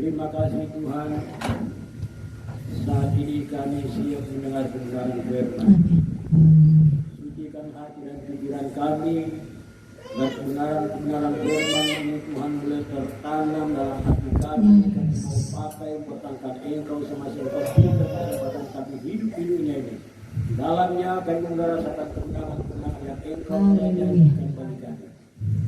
Terima kasih Tuhan, saat ini kami siap mendengar kebenaran firman. Sucikan hati dan pikiran kami, dan kebenaran firman ini Tuhan boleh tertanam dalam hati kami. Kami mau pakai bertangkat Engkau semasa kesempatan kami hidup-hidupnya ini. Dalamnya kami merasakan kebenaran yang Engkau janjikan bagi kami.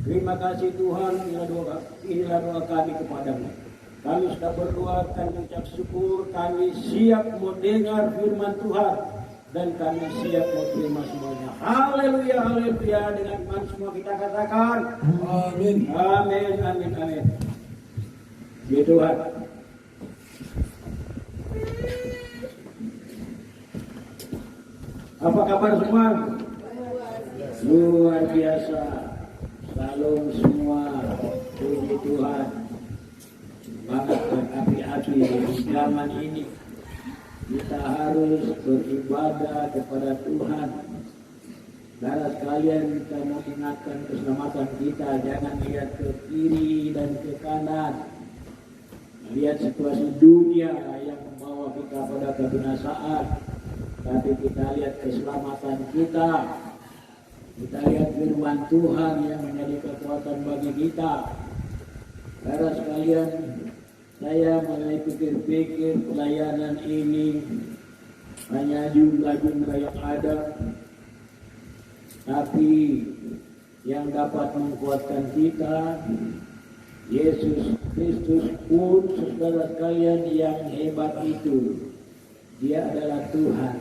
Terima kasih Tuhan, inilah doa kami kepadamu. Kami sudah berdoa, kami ucap syukur, kami siap mendengar firman Tuhan, dan kami siap menerima semuanya. Haleluya, haleluya. Dengan iman semua kita katakan amin. Amin, amin, amin. Ya Tuhan. Apa kabar semua? Luar biasa. Salam semua. Puji Tuhan. Semangat berapi-api di zaman ini. Kita harus beribadah kepada Tuhan. Saudara sekalian, kita mau ingatkan keselamatan kita. Jangan lihat ke kiri dan ke kanan. Melihat situasi dunia yang membawa kita pada kebinasaan. Tapi kita lihat keselamatan kita. Kita lihat firman Tuhan yang menjadi kekuatan bagi kita. Saudara sekalian, saya mulai pikir-pikir pelayanan ini hanya jumlah-jumlah yang ada, tapi yang dapat menguatkan kita Yesus Kristus pun, saudara sekalian, yang hebat itu Dia adalah Tuhan,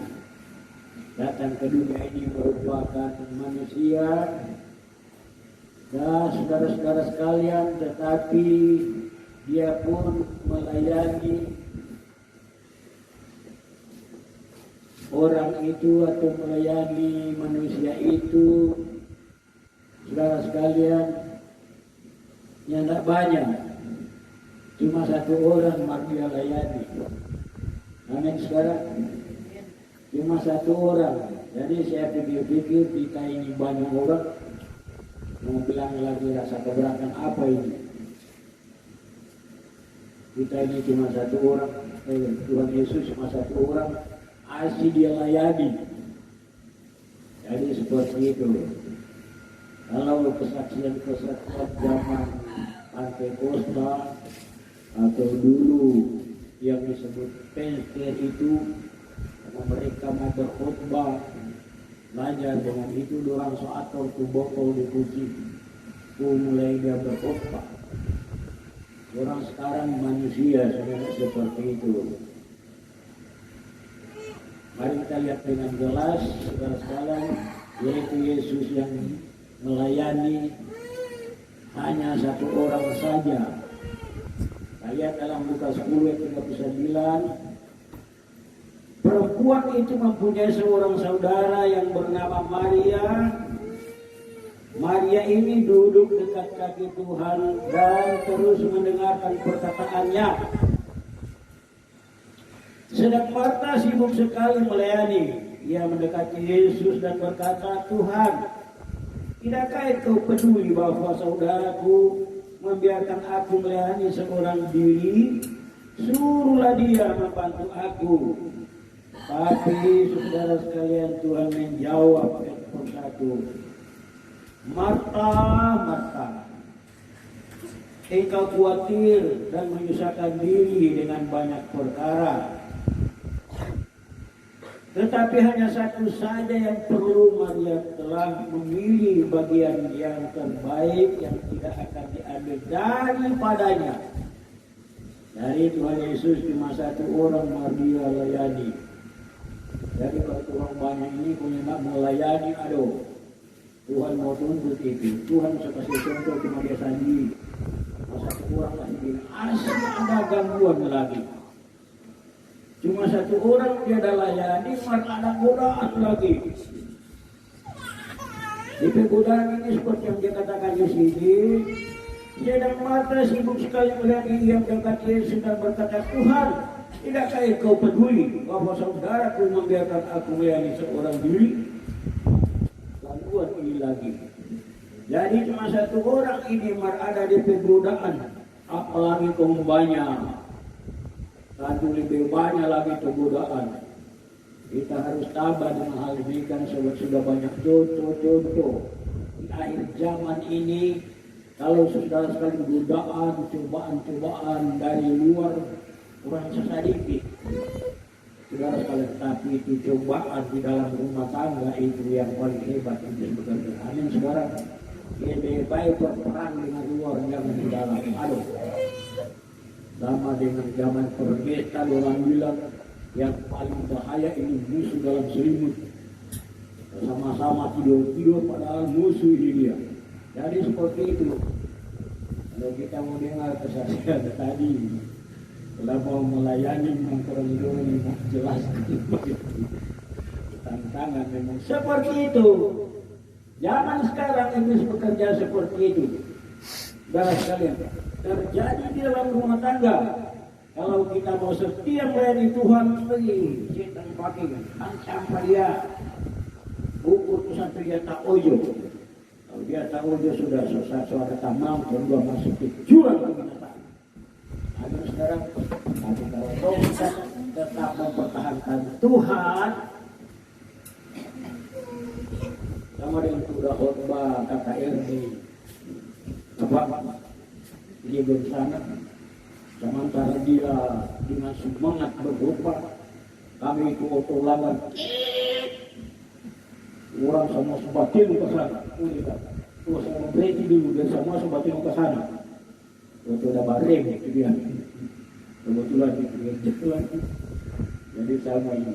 datang ke dunia ini merupakan manusia. Dan saudara-saudara sekalian, tetapi Dia pun melayani orang itu atau melayani manusia itu, saudara sekalian, yang tidak banyak, cuma satu orang Dia layani. Amin saudara, cuma satu orang. Jadi saya pikir-pikir kita ini banyak orang, mau bilang lagi rasa keberatan apa ini? Kita ini cuma satu orang, Tuhan Yesus cuma satu orang, asli Dia layani. Jadi seperti itu. Kalau kesaksian-kesaksian zaman Pentekosta atau dulu yang disebut Penter itu, karena mereka mau berkhotbah, belajar dengan itu dorang soator tu botol di kucing, mulai dia berkhotbah. Orang sekarang manusia seperti itu. Mari kita lihat dengan jelas, saudara sekalian, yaitu Yesus yang melayani hanya satu orang saja. Kita lihat dalam Lukas 10 ayat 39. Perempuan itu mempunyai seorang saudara yang bernama Maria. Maria ini duduk dekat kaki Tuhan dan terus mendengarkan perkataannya. Sedang Marta sibuk sekali melayani. Ia mendekati Yesus dan berkata, Tuhan, tidakkah Engkau peduli bahwa saudaraku membiarkan aku melayani seorang diri? Suruhlah dia membantu aku. Tapi saudara sekalian, Tuhan menjawab persatu. Marta, Marta, engkau khawatir dan menyusahkan diri dengan banyak perkara. Tetapi hanya satu saja yang perlu. Maria telah memilih bagian yang terbaik yang tidak akan diambil daripadanya. Dari Tuhan Yesus cuma satu orang Maria layani. Jadi kalau Tuhan banyak ini punya nak melayani, aduh, Tuhan mau tuntut itu. Tuhan kasih contoh cuma dia sendiri. Satu orang lagi, asal ada gangguan lagi. Cuma satu orang dia ada layani, maka ada godaan lagi. Di godaan ini seperti yang dia katakan di sini. Sedang Marta sibuk sekali melihat yang dekat Yesus dan berkata, Tuhan, tidakkah Engkau peduli bahwa saudaraku membiarkan aku melayani seorang diri? Gangguan ini lagi. Jadi cuma satu orang ini ada di godaan, apalagi kaum banyak. Tentu lebih banyak lagi godaan. Kita harus tabah dengan hal ini kan sebab sudah banyak contoh-contoh di akhir zaman ini. Kalau saudara sekali godaan, cobaan-cobaan dari luar kurang sedikit. Saudara sekalian, tapi itu cobaan di dalam rumah tangga itu yang paling hebat untuk bekerja. Amin saudara. Lebih baik berperang dengan luar jangan di dalam. Aduh. Sama dengan zaman perdeta orang bilang yang paling bahaya ini musuh dalam selimut. Sama-sama tidur padahal musuh ini dia. Jadi seperti itu. Kalau kita mau dengar kesaksian tadi, kalau mau melayani memperoleh jelas tantangan memang seperti itu. Zaman sekarang Iblis bekerja seperti itu. Saudara sekalian, terjadi di dalam rumah tangga. Kalau kita mau setia melayani Tuhan, setan pakai sampai dia ukur sampai dia tak ojo. Kalau dia tak ojo sudah selesai suara tamam, kedua masuk ke jurang kebinasaan. Ada sekarang, tapi kalau kita tetap mempertahankan Tuhan, sama dengan sudah khotbah KKRD, apa dia bersama. Sementara dia dengan semangat berkhotbah, kami itu auto lawan. Orang sama sebatin ke sana. Terus sama berhenti dulu dan semua sebatin ke sana. Waktu ada bareng itu dia. Kebetulan itu dia jatuh. Jadi sama ini.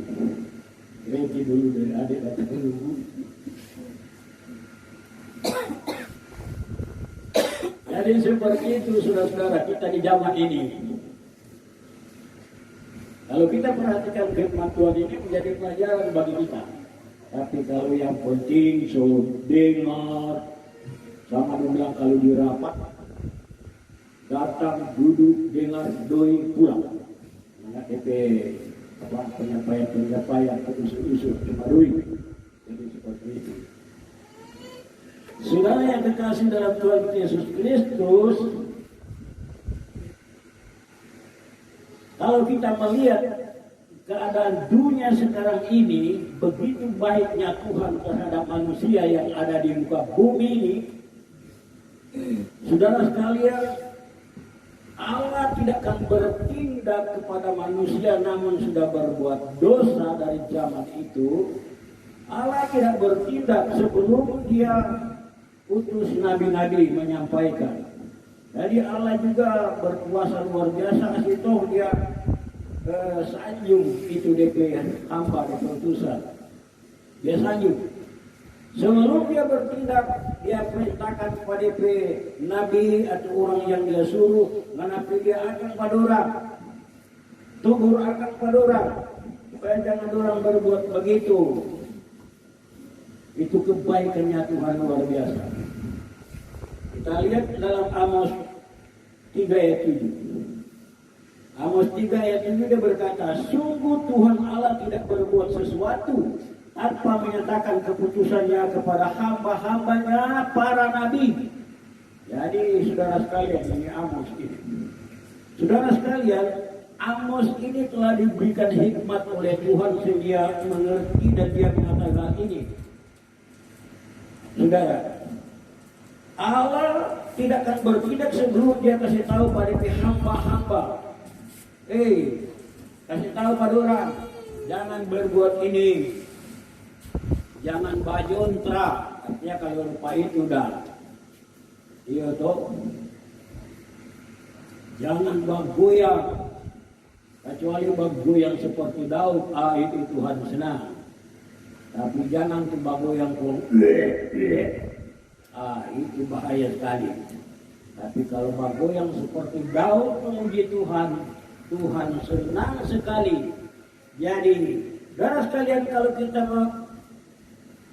Berhenti dulu dan adik datang dulu. Jadi seperti itu saudara-saudara kita di zaman ini. Kalau kita perhatikan firman Tuhan ini menjadi pelajaran bagi kita. Tapi kalau yang penting so dengar, sama bilang kalau di rapat, datang duduk dengar doi pulang. Mana DP penyampaian isu-isu cuma doi. Jadi seperti itu. Saudara yang terkasih dalam Tuhan Yesus Kristus, kalau kita melihat keadaan dunia sekarang ini, begitu baiknya Tuhan terhadap manusia yang ada di muka bumi ini, saudara sekalian, Allah tidak akan bertindak kepada manusia namun sudah berbuat dosa dari zaman itu. Allah tidak bertindak sebelum dia utus nabi-nabi menyampaikan. Jadi Allah juga berkuasa luar biasa, kasih tahu dia sanjung itu DP hamba di perutusan. Dia sanjung. Sebelum dia bertindak, dia perintahkan kepada DP nabi atau orang yang dia suruh, menapi dia akan pada orang, tugur akan pada orang, supaya jangan orang berbuat begitu. Itu kebaikannya Tuhan luar biasa. Kita lihat dalam Amos 3 ayat 7. Amos 3 ayat 7 dia berkata, sungguh Tuhan Allah tidak berbuat sesuatu tanpa menyatakan keputusannya kepada hamba-hambanya para nabi. Jadi saudara sekalian, ini Amos ini. Saudara sekalian, Amos ini telah diberikan hikmat oleh Tuhan sehingga dia mengerti dan dia mengatakan ini. Saudara, Allah tidak akan bertindak sebelum dia kasih tahu pada hamba-hamba. Kasih tahu pada orang, jangan berbuat ini, jangan bajontra. Artinya kalau lupa itu dah, iya toh. Jangan bergoyang, kecuali bergoyang seperti Daud. Itu Tuhan senang. Tapi jangan bergoyang pun. Itu bahaya sekali. Tapi kalau bergoyang seperti Daud memuji Tuhan, Tuhan senang sekali. Jadi, saudara sekalian, kalau kita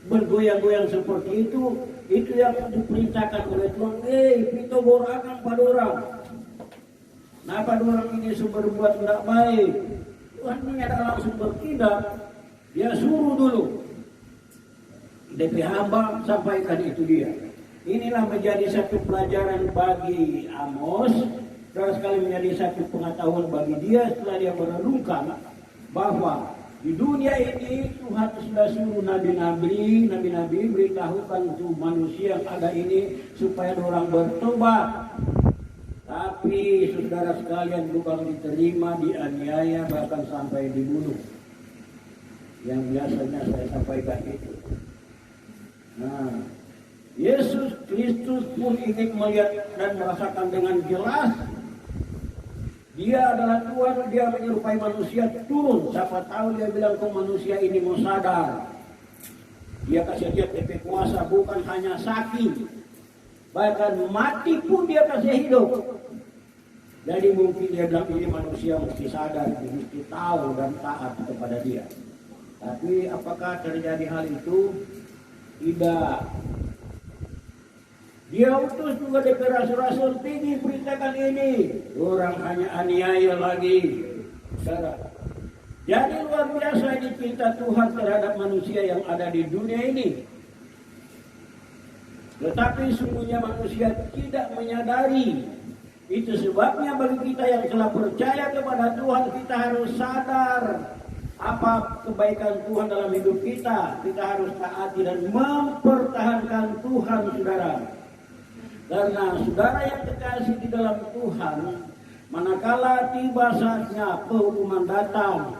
bergoyang-goyang seperti itu yang diperintahkan oleh Tuhan. Kita borakan pada orang. Nah, pada orang ini sumber buat tidak baik. Tuhan ini ada langsung bertindak. Dia suruh dulu. DP hamba sampaikan itu dia. Inilah menjadi satu pelajaran bagi Amos saudara sekali menjadi satu pengetahuan bagi dia setelah dia merenungkan bahwa di dunia ini Tuhan sudah suruh nabi-nabi beritahukan untuk manusia yang ada ini supaya orang bertobat. Tapi saudara sekalian bukan diterima, dianiaya, bahkan sampai dibunuh. Yang biasanya saya sampaikan itu. Nah, Yesus Kristus pun ingin melihat dan merasakan dengan jelas dia adalah Tuhan, dia menyerupai manusia turun. Siapa tahu dia bilang ke manusia ini mau sadar. Dia kasih dia TP kuasa, bukan hanya sakit, bahkan mati pun dia kasih hidup. Jadi mungkin dia bilang ini manusia mesti sadar, mesti tahu dan taat kepada dia. Tapi apakah terjadi hal itu? Tidak. Dia utus juga DP rasul-rasul, pergi beritakan ini. Orang hanya aniaya lagi. Saudara. Jadi luar biasa ini cinta Tuhan terhadap manusia yang ada di dunia ini. Tetapi sungguhnya manusia tidak menyadari. Itu sebabnya bagi kita yang telah percaya kepada Tuhan, kita harus sadar apa kebaikan Tuhan dalam hidup kita. Kita harus taati dan mempertahankan Tuhan, saudara. Karena saudara yang terkasih di dalam Tuhan, manakala tiba saatnya penghukuman datang,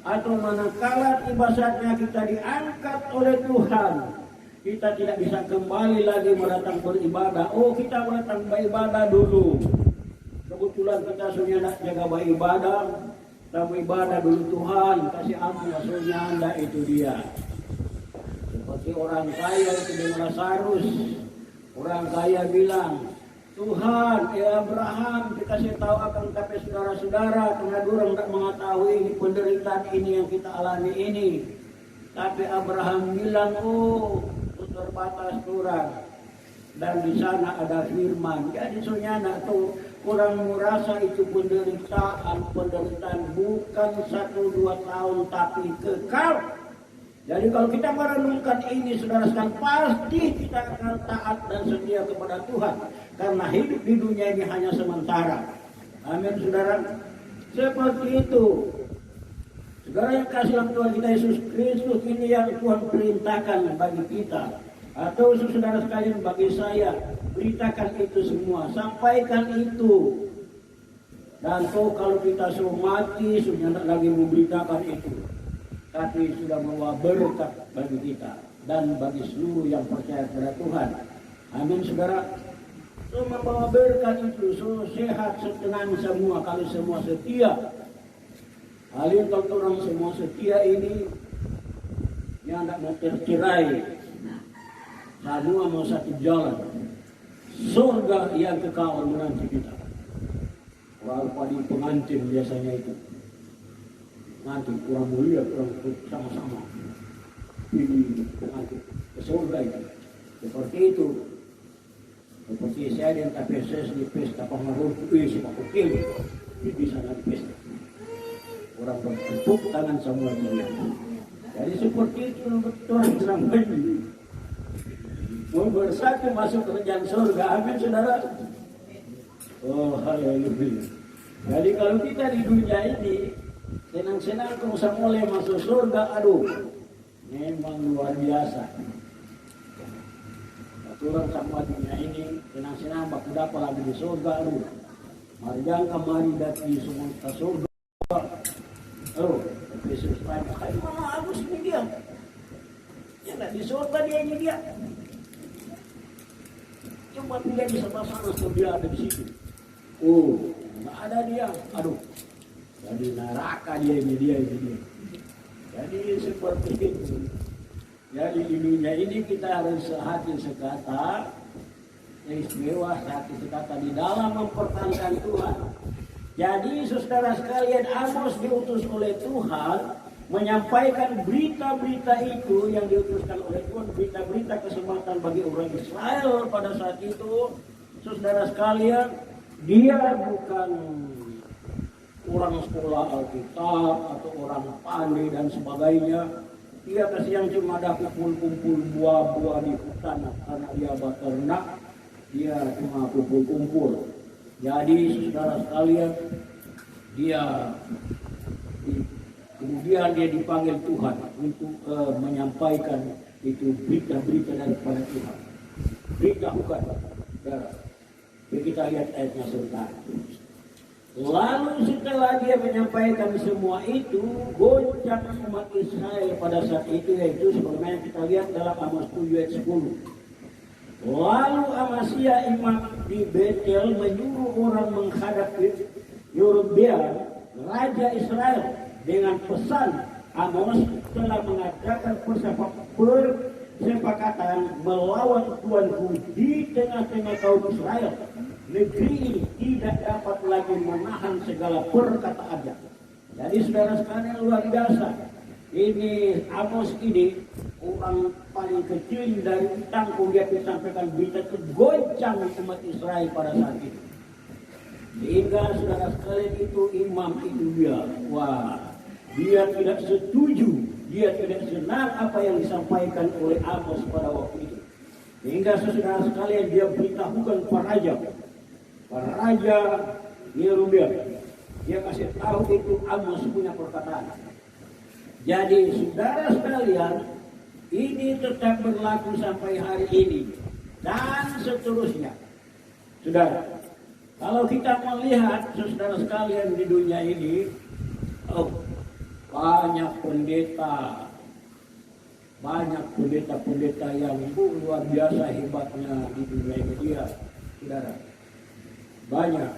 atau manakala tiba saatnya kita diangkat oleh Tuhan, kita tidak bisa kembali lagi datang beribadah. Oh, kita datang beribadah dulu. Kebetulan kita sudah nak jaga beribadah, kita beribadah dulu Tuhan, kasih ampun maksudnya Anda itu dia. Seperti orang kaya itu dengan Lazarus. Orang kaya bilang, Tuhan, ya Abraham, dikasih tahu akan kami saudara-saudara, karena orang tak mengetahui penderitaan ini yang kita alami ini. Tapi Abraham bilang, oh, terbatas kurang. Dan di sana ada firman. Jadi sebenarnya tuh kurang merasa itu penderitaan bukan 1-2 tahun, tapi kekal. Jadi kalau kita merenungkan ini, saudara sekalian, pasti kita akan taat dan setia kepada Tuhan. Karena hidup di dunia ini hanya sementara. Amin, saudara. Seperti itu. Saudara yang kasih dalam Tuhan kita Yesus Kristus, ini yang Tuhan perintahkan bagi kita. Atau saudara sekalian, bagi saya, beritakan itu semua. Sampaikan itu. Dan kalau kita suruh mati, sudah tidak lagi memberitakan itu. Tapi sudah membawa berkat bagi kita dan bagi seluruh yang percaya kepada Tuhan. Amin, saudara. So, membawa berkat itu, so sehat, senang semua, kalau semua setia. Kalian kalau orang semua setia ini, yang tidak mau tercerai, semua mau satu jalan. Surga yang kekal menanti kita. Orang pada pengantin biasanya itu. Nanti kurang mulia, kurang sama-sama ini pengantin ke surga itu. Seperti itu. Seperti saya dan KPSS di pesta pengaruh si Pak Kukil di sana di pesta. Orang bertepuk tangan semua dunia. Jadi seperti itu betul dalam ini. Mau bersatu masuk kerajaan surga. Amin, saudara. Oh, haleluya. Jadi kalau kita di dunia ini senang-senang kau mulai masuk surga, aduh, memang luar biasa. Aturan sama dunia ini, senang-senang baku dapat lagi di surga, aduh. Mari jangan kemari dari semua ke surga. Oh, Yesus tanya, kayak mana Agus ini dia? Ya nggak di surga dia ini dia. Coba dia di sebelah sana, dia ada di situ. Oh, nggak ada dia, aduh. Jadi neraka dia. Jadi seperti itu. Jadi dunia ini kita harus sehati sekata, istimewa sehati sekata di dalam mempertahankan Tuhan. Jadi saudara sekalian, Amos diutus oleh Tuhan menyampaikan berita-berita itu yang diutuskan oleh Tuhan, berita-berita keselamatan bagi orang Israel pada saat itu. Saudara sekalian, dia bukan orang sekolah Alkitab atau orang pandai dan sebagainya. Dia kasih yang cuma ada kumpul-kumpul buah-buah di hutan karena dia beternak. Dia cuma kumpul-kumpul. Jadi saudara sekalian, kemudian dia dipanggil Tuhan untuk menyampaikan itu berita-berita daripada Tuhan. Berita bukan, saudara. Jadi kita lihat ayatnya sebentar. Lalu setelah dia menyampaikan semua itu, goncang umat Israel pada saat itu, yaitu sebagaimana kita lihat dalam Amos 7 ayat 10. Lalu Amasya imam di Betel menyuruh orang menghadap Yerobeam, raja Israel, dengan pesan Amos telah mengadakan persepakatan melawan Tuanku di tengah-tengah kaum Israel. Negeri ini tidak dapat lagi menahan segala perkataannya. Jadi saudara sekalian, luar biasa. Ini Amos ini orang paling kecil dari tanggung, dia disampaikan berita kegoncang umat Israel pada saat itu. Sehingga saudara sekalian itu imam itu dia tidak setuju, dia tidak senang apa yang disampaikan oleh Amos pada waktu itu. Sehingga saudara sekalian dia beritahukan para raja Yerobeam. Dia kasih tahu itu Amos punya perkataan. Jadi saudara sekalian, ini tetap berlaku sampai hari ini dan seterusnya. Saudara, kalau kita melihat saudara sekalian di dunia ini, banyak pendeta yang luar biasa hebatnya di dunia ini, saudara. Banyak.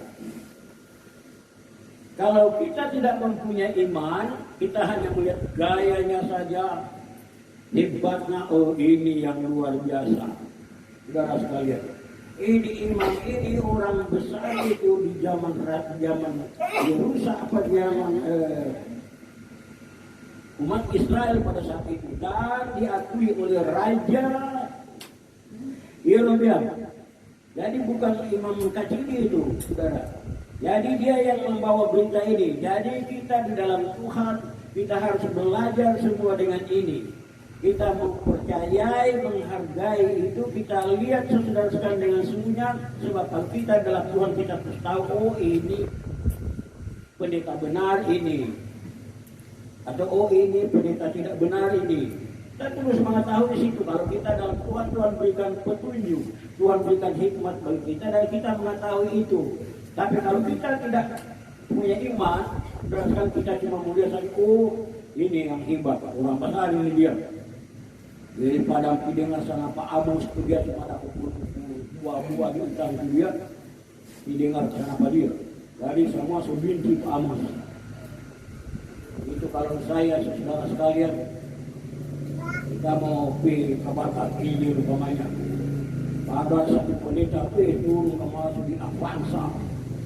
Kalau kita tidak mempunyai iman, kita hanya melihat gayanya saja, hebatnya, ini yang luar biasa. Saudara sekalian, ini imam, ini orang besar itu di zaman Yerusalem, zaman umat Israel pada saat itu, dan diakui oleh raja Yerobeam. Jadi bukan imam kecil itu, saudara. Jadi dia yang membawa berita ini. Jadi kita di dalam Tuhan, kita harus belajar semua dengan ini. Kita mempercayai, menghargai itu, kita lihat saudara sekalian dengan sungguhnya. Sebab kalau kita dalam Tuhan, kita harus tahu, ini pendeta benar ini, atau ini pendeta tidak benar ini. Kita terus mengetahui di situ. Kalau kita dalam Tuhan, Tuhan berikan petunjuk, Tuhan berikan hikmat bagi kita, dan kita mengetahui itu. Tapi kalau kita tidak punya iman, berdasarkan kita cuma melihat saja, ini yang hebat, orang besar ini dia. Daripada didengar sama Pak Amos, dia cuma dapat buah-buah di utang dia, didengar sama dia. Jadi semua subinti Pak Amos. Itu kalau saya, saudara sekalian, kita mau pergi kabar ini umpamanya. Ada satu pendeta turun kemana di Avanza,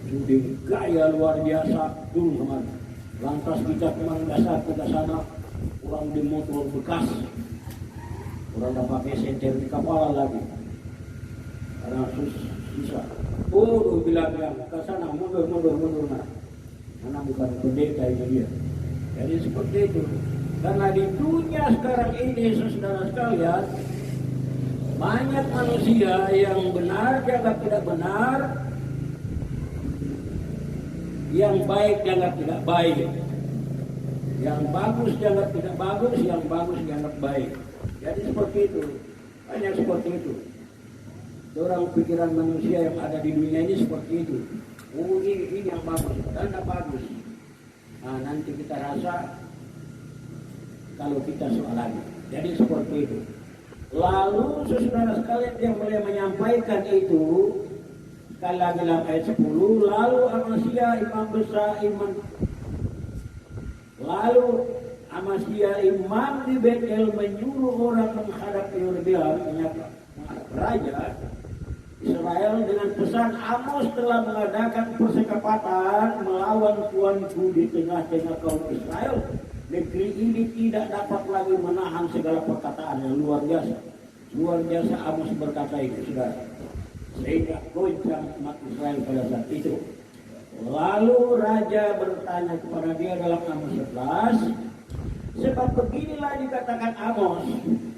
sudah gaya luar biasa, turun kemana. Lantas kita kemana dasar ke sana, orang di motor bekas, orang dah pakai senter di kepala lagi, karena susah. Bilang ke sana mundur nah, karena bukan pendeta ini dia. Jadi seperti itu. Karena di dunia sekarang ini, saudara sekalian, banyak manusia yang benar dianggap tidak benar, yang baik dianggap tidak baik, yang bagus dianggap tidak bagus, yang bagus dianggap baik. Jadi seperti itu, banyak seperti itu. Orang pikiran manusia yang ada di dunia ini seperti itu. Ini yang bagus, dan tidak bagus. Nah, nanti kita rasa kalau kita soal lagi. Jadi seperti itu. Lalu saudara sekalian yang boleh menyampaikan itu, sekali lagi dalam ayat 10, lalu Amasya imam besar Amasya imam di Betel menyuruh orang menghadap Yerobeam, raja Israel, dengan pesan, Amos telah mengadakan persekapatan melawan Tuanku di tengah-tengah kaum Israel. Negeri ini tidak dapat lagi menahan segala perkataan yang luar biasa. Luar biasa Amos berkata itu, saudara. Sehingga goncang umat Israel pada saat itu. Lalu raja bertanya kepada dia dalam Amos 11, sebab beginilah dikatakan Amos.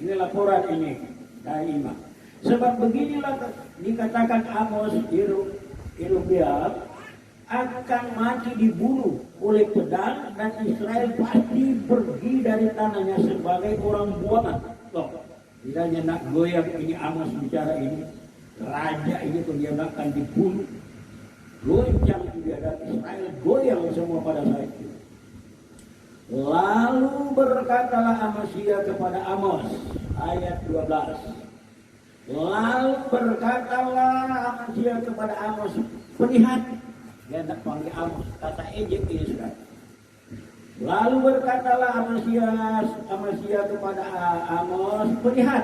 Ini laporan ini dari imam. Sebab beginilah dikatakan Amos Yerobeam akan mati dibunuh oleh pedang dan Israel pasti pergi dari tanahnya sebagai orang buangan. Loh, tidak nak goyang ini Amos bicara ini. Raja ini pun dia akan dibunuh. Goncang juga dan Israel goyang semua pada saat itu. Lalu berkatalah Amasia kepada Amos, ayat 12. Lalu berkatalah Amasia kepada Amos, lihat, dia tak panggil Amos, kata ejek ini sudah. Lalu berkatalah Amasia kepada Amos, lihat,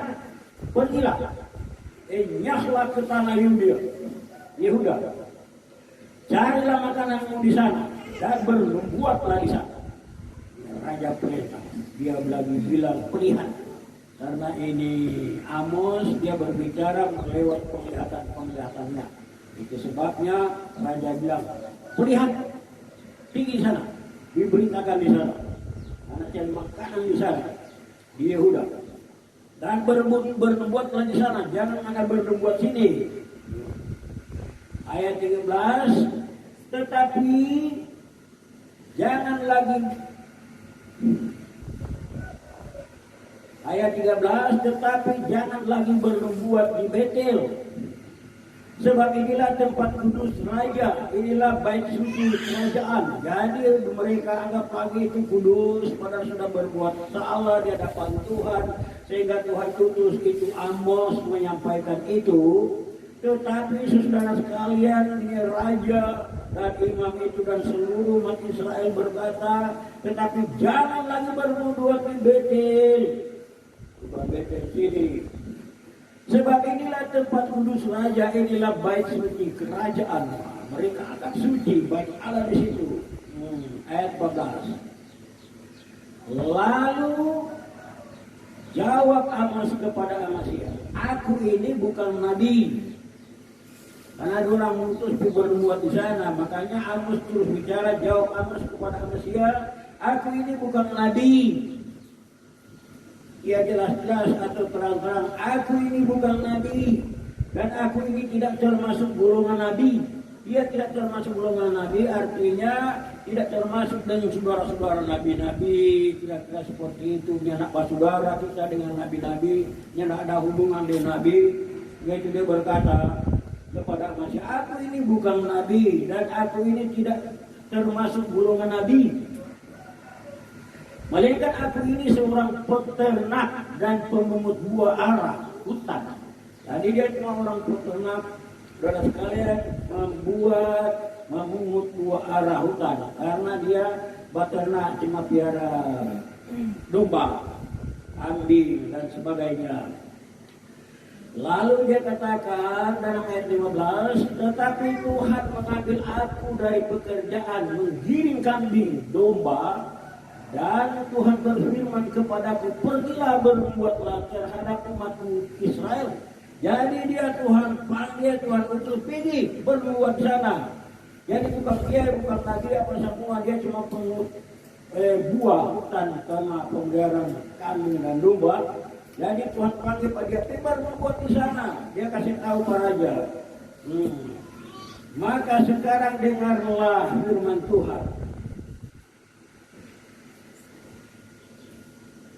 pergilah, nyahlah ke tanah Yehuda, carilah makananmu di sana dan berbuatlah di sana. Raja perintah, dia lagi bilang lihat, karena ini Amos dia berbicara lewat penglihatan-penglihatannya. Itu sebabnya raja bilang, lihat, tinggi sana, diberitakan di sana, anak cari makanan di sana, di Yehuda, dan berbuatlah di sana, jangan ada berbuat sini. Ayat 13, tetapi jangan lagi. Ayat 13, tetapi jangan lagi berbuat di Betel, sebab inilah tempat kudus raja, inilah bait suci kerajaan. Jadi mereka anggap lagi itu kudus, padahal sudah berbuat salah di hadapan Tuhan, sehingga Tuhan tutus itu Amos menyampaikan itu. Tetapi saudara sekalian, ini raja dan imam itu dan seluruh umat Israel berkata, tetapi jangan lagi berbuat di Betel. Bukan Betel sini. Sebab inilah tempat kudus raja, inilah bait suci kerajaan. Mereka akan suci, bait Allah di situ. Ayat 14. Lalu jawab Amos kepada Amasia, aku ini bukan nabi. Karena ada orang mengutus berbuat di sana, makanya Amos terus bicara. Jawab Amos kepada Amasia, aku ini bukan nabi. Ia jelas-jelas atau terang-terang, aku ini bukan nabi, dan aku ini tidak termasuk golongan nabi. Ia tidak termasuk golongan nabi, artinya tidak termasuk dengan saudara-saudara nabi-nabi. Kira-kira seperti itu, dia nak saudara kita dengan nabi-nabi, dia nak ada hubungan dengan nabi. Yaitu dia berkata kepada Amasia, aku ini bukan nabi dan aku ini tidak termasuk golongan nabi. Melainkan aku ini seorang peternak dan pemungut buah ara hutan. Jadi dia cuma orang peternak, saudara sekalian, memungut buah ara hutan. Karena dia peternak cuma piara domba, kambing dan sebagainya. Lalu dia katakan dalam ayat 15, tetapi Tuhan mengambil aku dari pekerjaan menggiring kambing, domba, dan Tuhan berfirman kepadaku, pergilah berbuatlah terhadap umatku Israel. Jadi dia Tuhan panggil, Tuhan utus, pergi berbuat sana. Jadi bukan dia, bukan lagi apa semua, dia cuma pengut buah hutan karena pemeliharaan kambing dan domba. Jadi Tuhan panggil pada dia, berbuat di sana. Dia kasih tahu para raja. Maka sekarang dengarlah firman Tuhan.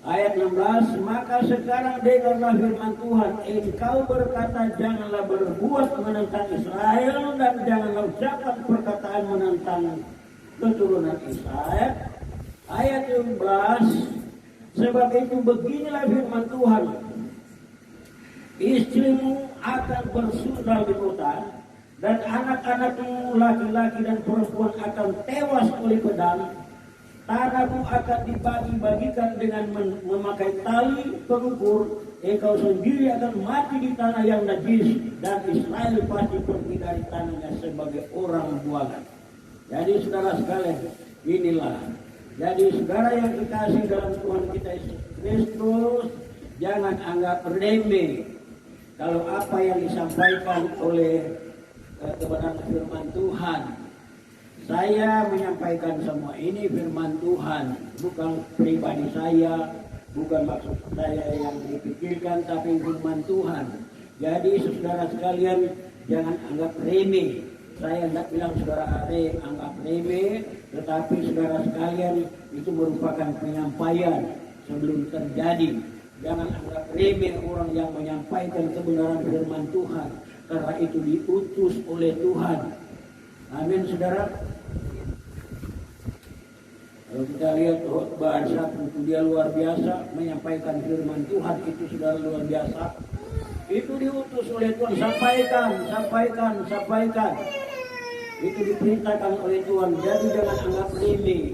Ayat 16, maka sekarang dengarlah firman Tuhan, engkau berkata janganlah berbuat menentang Israel dan janganlah ucapkan perkataan menentang keturunan Israel. Ayat 17, sebab itu beginilah firman Tuhan, istrimu akan bersundal di kota dan anak-anakmu laki-laki dan perempuan akan tewas oleh pedang. Tanahmu akan dibagi-bagikan dengan memakai tali pengukur. Engkau sendiri akan mati di tanah yang najis, dan Israel pasti pergi dari tanahnya sebagai orang buangan. Jadi saudara sekalian, inilah. Jadi saudara yang dikasih dalam Tuhan kita Yesus Kristus, jangan anggap remeh kalau apa yang disampaikan oleh kebenaran firman Tuhan. Saya menyampaikan semua ini firman Tuhan, bukan pribadi saya, bukan maksud saya yang dipikirkan, tapi firman Tuhan. Jadi saudara sekalian, jangan anggap remeh Saya tidak bilang saudara Are anggap remeh, tetapi saudara sekalian itu merupakan penyampaian sebelum terjadi. Jangan anggap remeh orang yang menyampaikan kebenaran firman Tuhan, karena itu diutus oleh Tuhan. Amin saudara. Kalau kita lihat khotbah satu itu dia luar biasa menyampaikan firman Tuhan, itu saudara luar biasa. Itu diutus oleh Tuhan, sampaikan. Itu diperintahkan oleh Tuhan. Jadi jangan anggap remeh.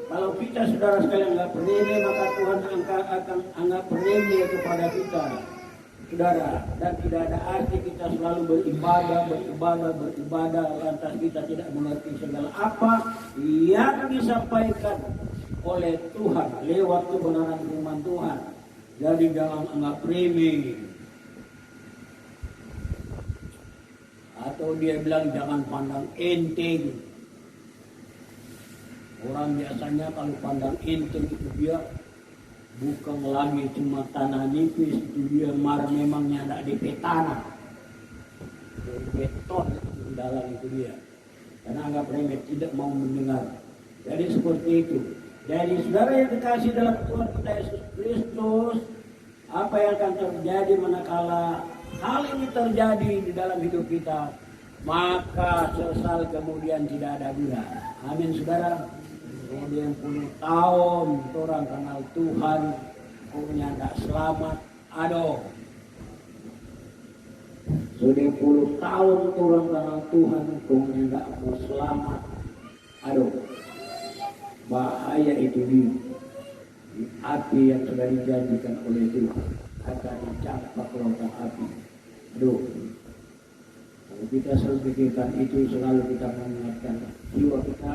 Kalau kita saudara sekalian anggap remeh, maka Tuhan akan anggap remeh kepada kita, saudara. Dan tidak ada arti kita selalu beribadah, lantas kita tidak mengerti segala apa yang disampaikan oleh Tuhan lewat kebenaran firman Tuhan. Jadi jangan anggap remeh. Atau dia bilang jangan pandang enteng. Orang biasanya kalau pandang enteng itu dia bukan lagi cuma tanah nipis, itu dia memangnya tidak di tanah, beton di dalam itu dia. Karena anggap remeh, tidak mau mendengar. Jadi seperti itu. Jadi saudara yang dikasih dalam Tuhan kita Yesus Kristus, apa yang akan terjadi manakala hal ini terjadi di dalam hidup kita, maka sesal kemudian tidak ada guna. Amin saudara. Kemudian 10 tahun orang kenal Tuhan, punya tidak selamat, aduh. Sudah 10 tahun orang kenal Tuhan, punya tidak mau selamat, aduh. Bahaya itu di api yang sudah dijanjikan oleh Tuhan akan dicampak lautan api. Aduh, kalau kita selalu pikirkan itu, selalu kita mengingatkan jiwa kita,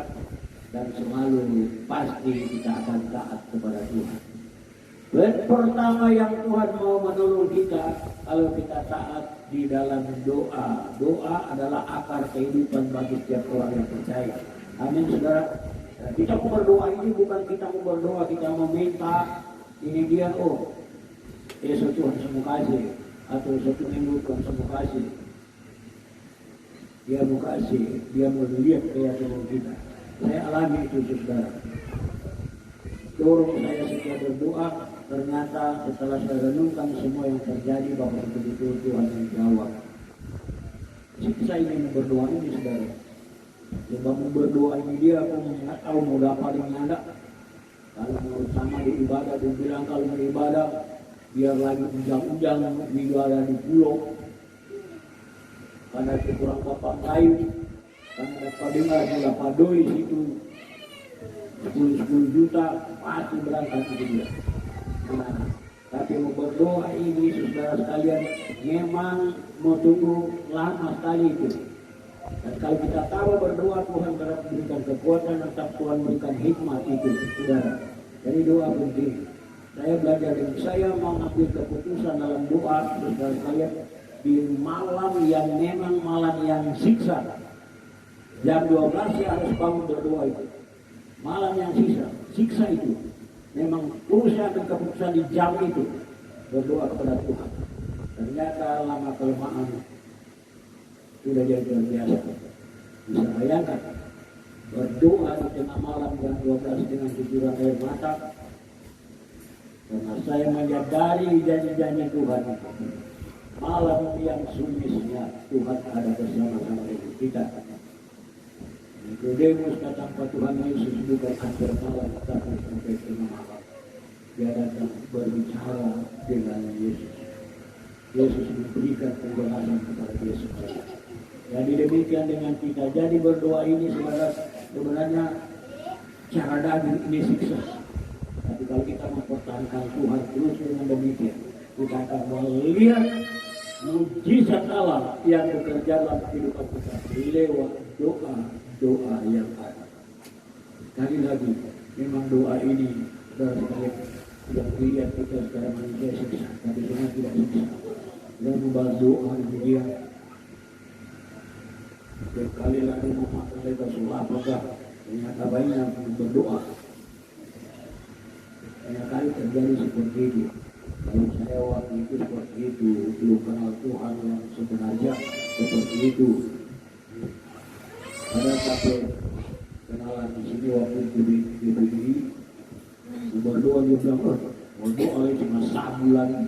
dan selalu pasti kita akan taat kepada Tuhan. Pertama yang Tuhan mau menolong kita, kalau kita taat di dalam doa. Doa adalah akar kehidupan bagi setiap orang yang percaya. Amin saudara. Kita mau berdoa ini bukan kita mau berdoa, kita meminta ini dia, Yesus Tuhan semua kasih, atau satu minggu Tuhan semua kasih. Dia mau kasih, dia mau lihat keyakinan kita. Saya alami itu saudara. Dorong saya setiap berdoa, ternyata setelah saya renungkan semua yang terjadi, bahwa betul Tuhan yang jawab. Siksa ini berdoa ini saudara. Sebab berdoa ini dia, aku nggak tahu mau dapat yang ada. Kalau mau sama di ibadah, dia bilang kalau mau ibadah, biar lagi ujang-ujang ibadah di pulau. Karena itu kurang papan kayu, karena dapat dengar dapat doi situ 10 juta pasti berangkat itu dia. Nah, tapi mau berdoa ini saudara sekalian memang mau tunggu lama sekali itu. Dan kalau kita tahu berdoa Tuhan berikan kekuatan, tetap Tuhan berikan hikmat itu saudara. Jadi doa penting. Saya belajar dan saya mengambil keputusan dalam doa saudara sekalian di malam yang memang malam yang siksa. Jam 12 saya harus bangun berdoa itu. Malam yang siksa itu. Memang terus saya ambil keputusan di jam itu. Berdoa kepada Tuhan. Ternyata lama kelemahan sudah jadi biasa. Bisa bayangkan. Berdoa di tengah malam jam 12 dengan cucuran air mata. Karena saya menyadari janji-janji Tuhan. Malam yang sumisnya Tuhan ada bersama-sama dengan kita. Nikodemus kata Tuhan Yesus bukan akhir malam, tapi sampai tengah malam. Dia datang berbicara dengan Yesus. Yesus memberikan penjelasan kepada Yesus. Jadi demikian dengan kita. Jadi berdoa ini sebenarnya cara daging ini siksa. Tapi kalau kita mempertahankan Tuhan terus dengan demikian, kita akan melihat mujizat Allah yang bekerja dalam kehidupan kita lewat doa yang ada. Sekali lagi, memang doa ini tidak dilihat kita secara manusia siksa, tapi Tuhan tidak siksa. Dan membalas doa dia. Sekali lagi memakai mereka sulah apakah ternyata banyak berdoa. Banyak kali terjadi seperti itu. Kalau saya waktu itu seperti itu, belum kenal Tuhan yang sebenarnya seperti itu. Ada satu kenalan di sini waktu itu di BPI, berdoa dia bilang, berdoa cuma sebulan.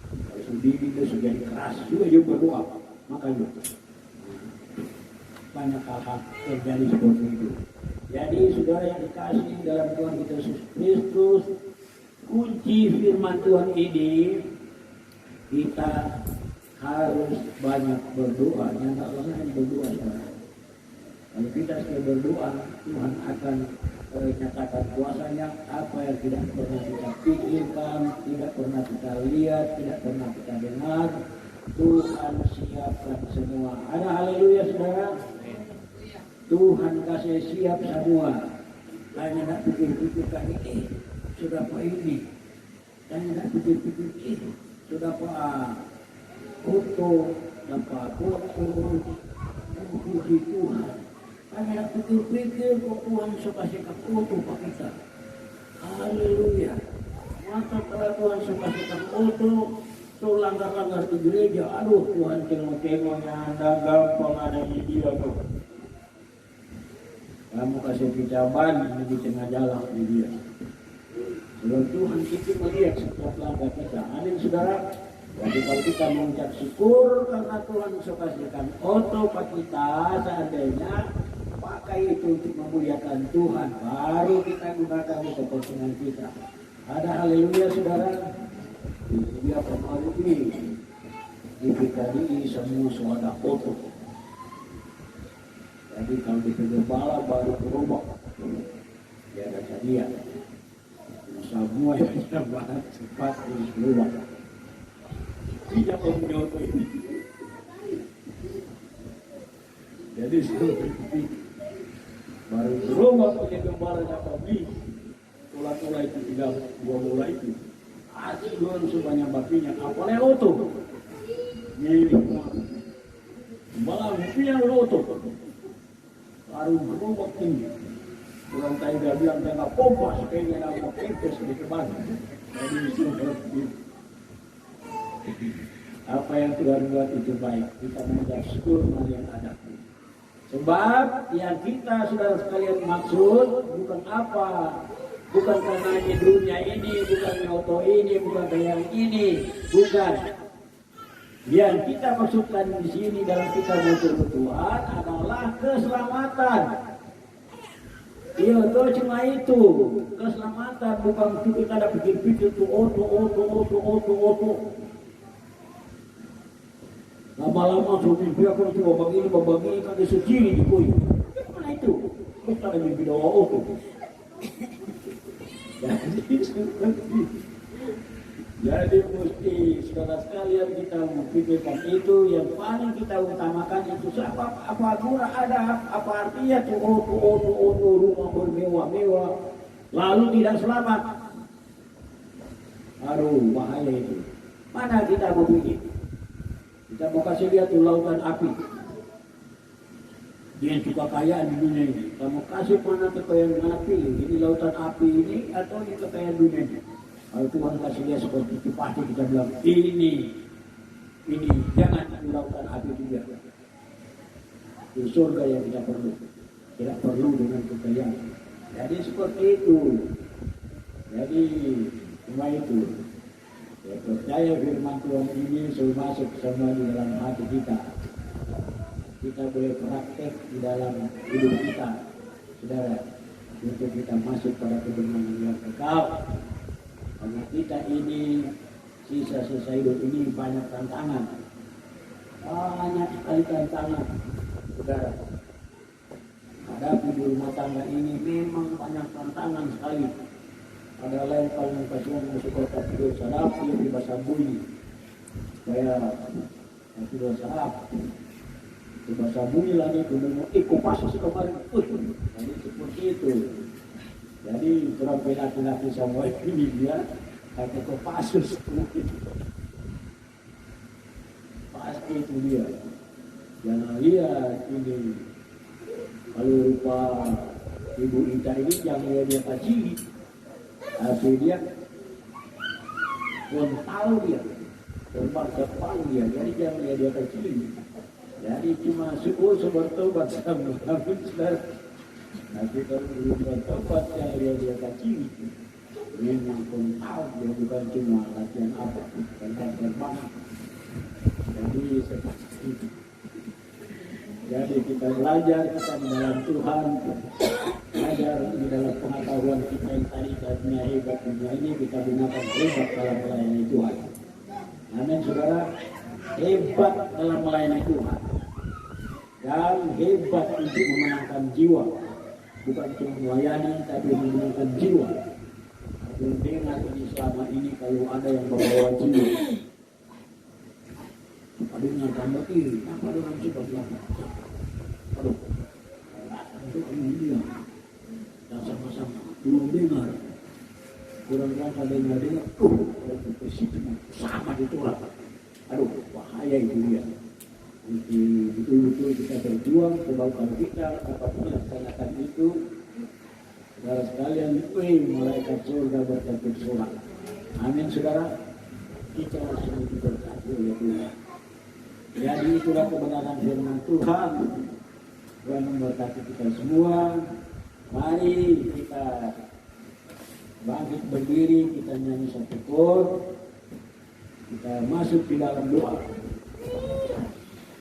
Kalau sendiri dia sudah keras juga dia berdoa, makanya banyak hal terjadi seperti itu. Jadi saudara yang dikasih dalam Tuhan kita Yesus Kristus, kunci firman Tuhan ini kita harus banyak berdoa. Yang tak lain berdoa saudara. Kalau kita sudah berdoa, Tuhan akan nyatakan kuasanya. Apa yang tidak pernah kita pikirkan, tidak pernah kita lihat, tidak pernah kita dengar, Tuhan siapkan semua. Ada haleluya saudara. Tuhan kasih siap semua. Tanya nak pikir-pikirkan ini, sudah apa ini? Tanya nak pikir-pikir ini, sudah apa foto, dapat foto, puji Tuhan. Tanya nak pikir-pikir kok Tuhan suka sikap foto pak kita. Haleluya. Maka kalau Tuhan suka sikap foto, tuh langgar-langgar di gereja, aduh Tuhan tengok-tengoknya anda gampang ada di dia tuh. Kamu kasih pijaban di tengah jalan di dia. Sebelum Tuhan itu melihat setiap langkah kita. Amin saudara. Jadi kalau kita mengucap syukur karena Tuhan suka kasihkan foto pak kita, seandainya pakai itu untuk memuliakan Tuhan, baru kita gunakan untuk kepentingan kita. Ada haleluya saudara. Dia pengaruhi kita ini semua suara foto. Jadi kalau di gembala baru berubah, dia ada dia. Semua yang kita bahas cepat berubah. Tidak menyautu ini. Jadi seperti baru berubah punya gembala dapat beli. Tula-tula itu tidak buah-buah itu. Asli belum sebanyak bapinya. Apalagi oto. Ini gembala punya oto. Baru berubah tinggi. Orang tadi dia bilang dia nggak pompa supaya dia nggak kempes di kebun. Jadi seperti apa yang Tuhan buat itu baik. Kita mengucap syukur yang ada. Sebab yang kita saudara sekalian maksud bukan apa, bukan karena ini dunia ini, bukan auto ini, bukan yang ini, bukan. Yang kita maksudkan di sini dalam kita berdoa Tuhan adalah keselamatan. Iya, itu cuma itu keselamatan, bukan kita ada pikir-pikir tuh auto. Lama-lama suami aku nanti babagi kan disuci di koi. Mana itu? Kita ada mimpi doa auto. Jadi mesti saudara sekalian kita memikirkan itu, yang paling kita utamakan itu apa kurang ada apa artinya tuh auto rumah bermewah-mewah lalu tidak selamat. Aduh bahaya itu. Mana kita berpikir? Kita mau kasih lihat tuh lautan api. Dia suka kaya di dunia ini. Kita mau kasih mana kekayaan api? Ini lautan api ini atau ini kekayaan dunia ini? Kalau Tuhan kasih dia seperti itu, pasti kita bilang, ini, jangan dilakukan api juga. Di surga yang kita perlu. Tidak perlu dengan kekayaan. Jadi seperti itu. Jadi, cuma itu. Ya, percaya firman Tuhan ini sudah masuk semua di dalam hati kita. Kita boleh praktek di dalam hidup kita. Saudara, untuk kita masuk pada kebenaran yang kekal. Karena kita ini sisa-sisa hidup ini banyak tantangan. Banyak sekali tantangan. Saudara, hadapi di rumah tangga ini memang banyak tantangan sekali. Ada lain paling kasihan masuk kota tidur sarap yang di bahasa bunyi. Saya tidur sarap. Di bahasa bunyi lagi kemudian pasus kemarin. Jadi seperti itu. Jadi kurang laki-laki semua ini dia pakai Kopassus. Pasti itu dia. Jangan lihat ini. Kalau rupa Ibu Ita ini yang dia kecil, hasil dia pun tahu dia terbang dia. Jadi jangan lihat dia kecil. Jadi cuma subuh bertobat sama kami saudara. Tapi kalau belum bertobat ya dia kaciri. Memang pun tahu dia bukan cuma latihan apa, tentang terbang. Jadi seperti itu. Jadi kita belajar kita di dalam Tuhan, belajar di dalam pengetahuan kita yang tadi tadinya hebat dunia ini kita gunakan hebat dalam melayani Tuhan. Amin saudara, hebat dalam melayani Tuhan dan hebat untuk memenangkan jiwa, bukan cuma melayani tapi memenangkan jiwa. Dengar ini selama ini kalau ada yang membawa jiwa, ada yang tambah ini, apa dengan cepat belakang? Aduh, itu ini dan sama-sama belum dengar, kurang rasa dengar, sama ditolak. Aduh, bahaya itu dia. Jadi betul-betul kita berjuang, kebaikan kita, apapun laksanakan itu. Saudara sekalian, malaikat surga bertekuk solat. Amin saudara. Kita harus berkati oleh Tuhan. Jadi itulah kebenaran firman Tuhan. Tuhan memberkati kita semua. Mari kita bangkit berdiri, kita nyanyi satu kor. Kita masuk di dalam doa.